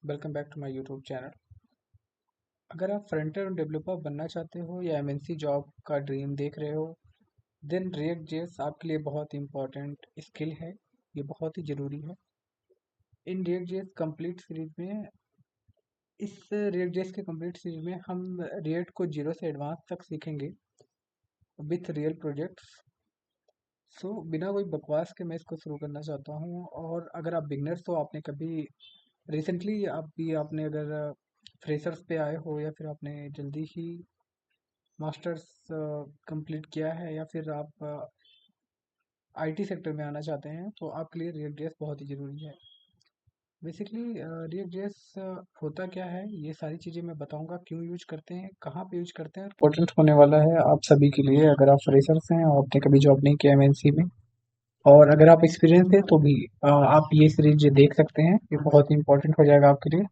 Welcome back to my YouTube channel. अगर आप front end developer बनना चाहते हो या एमएनसी जॉब का ड्रीम देख रहे हो, देन रिएक्ट जेएस आपके लिए बहुत इंपॉर्टेंट स्किल है। ये बहुत ही ज़रूरी है। In React JS complete series में इस रिएक्ट जेएस के कंप्लीट सीरीज में हम रिएक्ट को जीरो से एडवांस तक सीखेंगे विथ रियल प्रोजेक्ट्स। सो बिना कोई बकवास के मैं इसको शुरू करना चाहता हूँ। और अगर आप बिगनर्स हो, आपने कभी रिसेंटली आपने अगर फ्रेशर्स पे आए हो या फिर आपने जल्दी ही मास्टर्स कंप्लीट किया है या फिर आप आईटी सेक्टर में आना चाहते हैं, तो आपके लिए रिएक्ट जेएस बहुत ही ज़रूरी है। बेसिकली रिएक्ट जेएस होता क्या है, ये सारी चीज़ें मैं बताऊंगा। क्यों यूज करते हैं, कहाँ पे यूज करते हैं, इम्पोर्टेंट होने वाला है आप सभी के लिए। अगर आप फ्रेशर्स हैं और आपने कभी जॉब नहीं किया एमएनसी में, और अगर आप एक्सपीरियंस है तो भी आप ये सीरीज देख सकते हैं। ये बहुत ही इंपॉर्टेंट हो जाएगा आपके लिए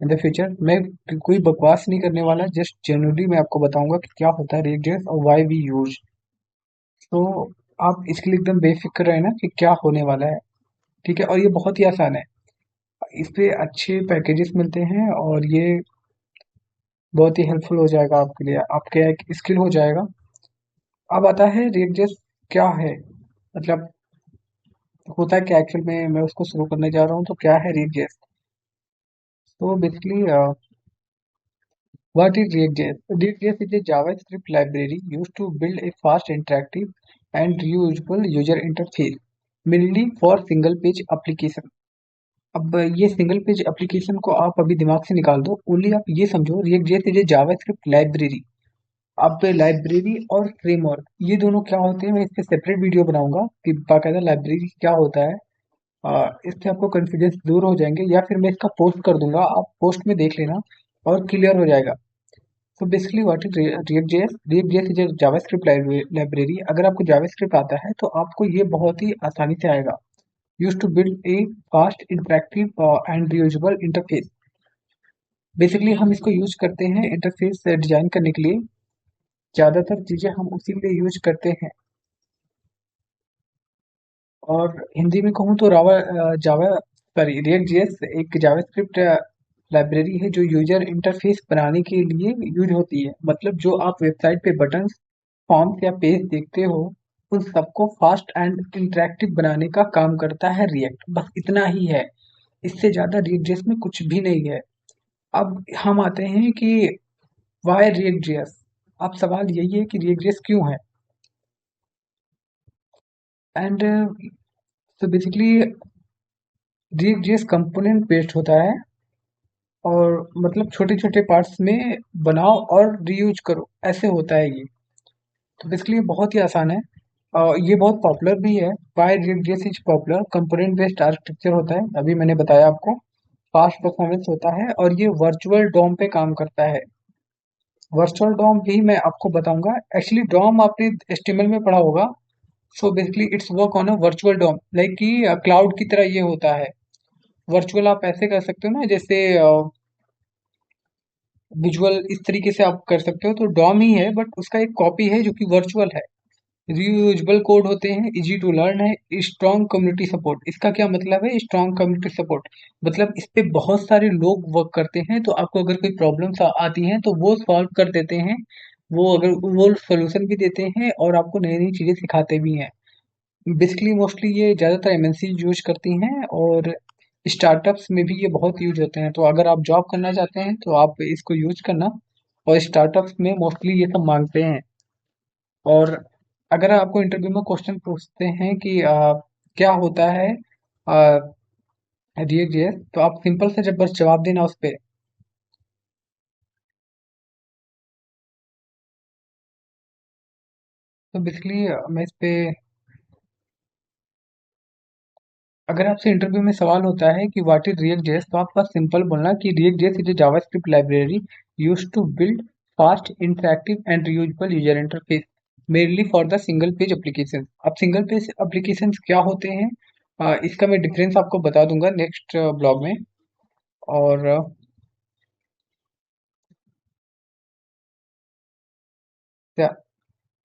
इन द फ्यूचर। मैं कोई बकवास नहीं करने वाला, जस्ट जेन्युइनली मैं आपको बताऊंगा कि क्या होता है रिएक्ट जेएस और व्हाई वी यूज। तो आप इसके लिए एकदम बेफिक्र रहे ना कि क्या होने वाला है। ठीक है, और ये बहुत ही आसान है। इस पे अच्छे पैकेजेस मिलते हैं और ये बहुत ही हेल्पफुल हो जाएगा आपके लिए, आपके एक स्किल हो जाएगा। अब आता है रिएक्ट जेएस क्या है, मतलब होता है क्या एक्चुअल में। मैं उसको शुरू करने जा रहा हूँ। तो क्या है रिएक्ट जेएस? तो basically what is React.js? React.js is a JavaScript library used to build a fast, interactive, and reusable user interface, mainly for single page application. अब ये सिंगल पेज एप्लीकेशन को आप अभी दिमाग से निकाल दो। ओनली आप ये समझो react JS is a JavaScript library. अब लाइब्रेरी और फ्रेमवर्क ये दोनों क्या होते हैं, मैं इस पे सेपरेट वीडियो बनाऊंगा कि बाकायदा लाइब्रेरी क्या होता है। इससे आपको कन्फ्यूजन दूर हो जाएंगे, या फिर मैं इसका पोस्ट कर दूंगा, आप पोस्ट में देख लेना और क्लियर हो जाएगा। तो basically what is React JS? React JS is JavaScript library. अगर आपको जावास्क्रिप्ट आता है तो आपको ये बहुत ही आसानी से आएगा। Use to build a fast interactive and reusable interface. Basically हम इसको यूज करते हैं इंटरफेस डिजाइन करने के लिए। ज्यादातर चीजें हम उसी के लिए यूज करते हैं। और हिंदी में कहूँ तो जावा सॉरी रिएक्ट जेएस एक जावास्क्रिप्ट लाइब्रेरी है जो यूजर इंटरफेस बनाने के लिए यूज होती है। मतलब जो आप वेबसाइट पे बटन्स, फॉर्म्स या पेज देखते हो, उन सबको फास्ट एंड इंटरेक्टिव बनाने का काम करता है रिएक्ट। बस इतना ही है, इससे ज्यादा रिएक्ट जेएस में कुछ भी नहीं है। अब हम आते हैं कि वाई रिएक्ट जेएस। अब सवाल यही है कि रिएक्ट जेएस क्यों है। एंड तो basically react JS component based होता है, और मतलब छोटे छोटे पार्ट्स में बनाओ और रीयूज करो, ऐसे होता है ये। तो बेसिकली बहुत ही आसान है और ये बहुत पॉपुलर भी है। Why React JS is popular? Component based architecture होता है, अभी मैंने बताया आपको। फास्ट परफॉर्मेंस होता है और ये वर्चुअल डॉम पे काम करता है। वर्चुअल डॉम भी मैं आपको बताऊंगा। एक्चुअली डॉम आपने एचटीएमएल में पढ़ा होगा। So basically it's work on a virtual DOM, like कि क्लाउड की तरह ये होता है। वर्चुअल आप ऐसे कर सकते हो ना, जैसे विजुअल इस तरीके से आप कर सकते हो, तो डॉम ही है बट उसका एक कॉपी है जो कि वर्चुअल है। रीयूजेबल कोड होते हैं, इजी टू लर्न है, स्ट्रॉन्ग कम्युनिटी सपोर्ट। इसका क्या मतलब है स्ट्रॉन्ग कम्युनिटी सपोर्ट? मतलब इस पे बहुत सारे लोग वर्क करते हैं, तो आपको अगर कोई प्रॉब्लम्स आती हैं तो वो सॉल्व कर देते हैं। वो अगर वो सोल्यूशन भी देते हैं और आपको नई नई चीजें सिखाते भी हैं। बेसिकली मोस्टली ये ज़्यादातर एमएनसी यूज करती हैं, और स्टार्टअप्स में भी ये बहुत यूज होते हैं। तो अगर आप जॉब करना चाहते हैं तो आप इसको यूज करना। और स्टार्टअप्स में मोस्टली ये सब मांगते हैं। और अगर आपको इंटरव्यू में क्वेश्चन पूछते हैं कि क्या होता है रिएक्ट जेएस, तो आप सिंपल से जब बस जवाब देना उस पे। तो बेसिकली मैं इस पे, अगर आपसे इंटरव्यू में सवाल होता है कि व्हाट इज रिएक्ट जेएस, तो आप बस सिंपल बोलना कि React JS is a JavaScript library used to build fast interactive and reusable user interface mainly for the single page application. अब सिंगल पेज एप्लीकेशन क्या होते हैं, इसका मैं डिफरेंस आपको बता दूंगा नेक्स्ट ब्लॉग में। और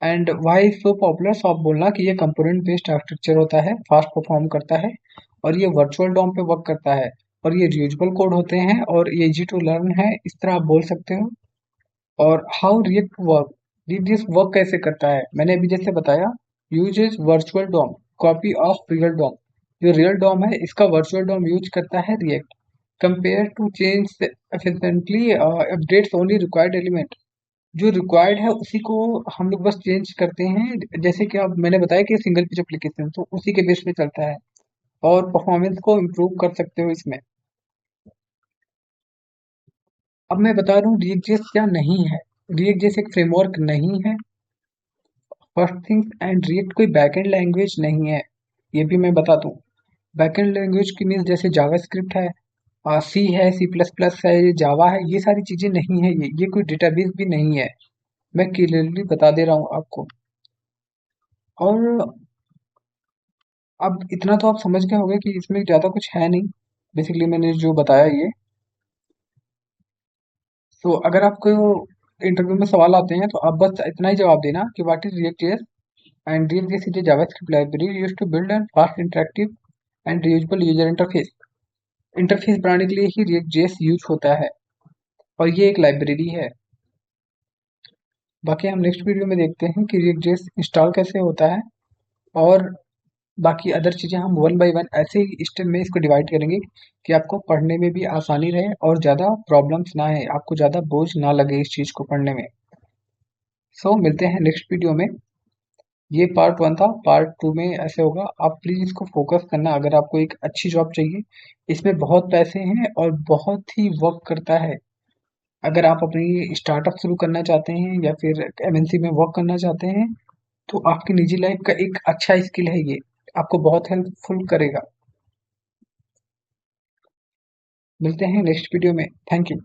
एंड वाई सो पॉपुलर, सो आप बोलना कि ये कंपोनेंट बेस्ड आर्किटेक्चर होता है, फास्ट परफॉर्म करता है, और ये वर्चुअल डॉम पे वर्क करता है। और ये रीयूजेबल कोड होते हैं और ये इजी टू लर्न है, इस तरह आप बोल सकते हो। और how React work, React work कैसे करता है, मैंने अभी जैसे बताया, uses virtual DOM copy of real DOM. जो रियल डॉम है इसका वर्चुअल डॉम यूज करता है React. Compare to change efficiently updates only required element. जो रिक्वायर्ड है उसी को हम लोग बस चेंज करते हैं, जैसे कि अब मैंने बताया कि सिंगल पेज एप्लीकेशन तो उसी के बेस पे चलता है। और परफॉर्मेंस को इम्प्रूव कर सकते हो इसमें। अब मैं बता रहा हूँ React.js क्या नहीं है। React.js एक फ्रेमवर्क नहीं है, फर्स्ट थिंग्स, एंड React कोई बैकएंड लैंग्वेज नहीं है, ये भी मैं बता दूं। बैकएंड लैंग्वेज की मीन्स जैसे जावास्क्रिप्ट है, सी है, सी प्लस प्लस है, जावा है, ये सारी चीजें नहीं है। ये कोई डेटाबेस भी नहीं है, मैं क्लियरली बता दे रहा हूँ आपको। और अब इतना तो आप समझ गए होंगे कि इसमें ज़्यादा कुछ है नहीं, बेसिकली मैंने जो बताया ये। तो अगर आपको इंटरव्यू में सवाल आते हैं तो आप बस इतना ही जवाब देना कि what is React JS, and React JS is a JavaScript library used to build and fast interactive and reusable user interface. Interface बनाने के लिए ही रिएक्ट जेएस यूज होता है, और ये एक लाइब्रेरी है। बाकी हम नेक्स्ट वीडियो में देखते हैं कि रिएक्ट जेएस इंस्टॉल कैसे होता है, और बाकी अदर चीज़ें हम वन बाय वन ऐसे ही स्टेप में इसको डिवाइड करेंगे कि आपको पढ़ने में भी आसानी रहे और ज़्यादा प्रॉब्लम्स ना आए, आपको ज़्यादा बोझ ना लगे इस चीज़ को पढ़ने में। सो मिलते हैं नेक्स्ट वीडियो में। ये पार्ट वन था, पार्ट टू में ऐसे होगा। आप प्लीज़ इसको फोकस करना अगर आपको एक अच्छी जॉब चाहिए। इसमें बहुत पैसे हैं और बहुत ही वर्क करता है। अगर आप अपनी स्टार्टअप शुरू करना चाहते हैं या फिर एमएनसी में वर्क करना चाहते हैं तो आपकी निजी लाइफ का एक अच्छा स्किल है ये, आपको बहुत हेल्पफुल करेगा। मिलते हैं नेक्स्ट वीडियो में। Thank you.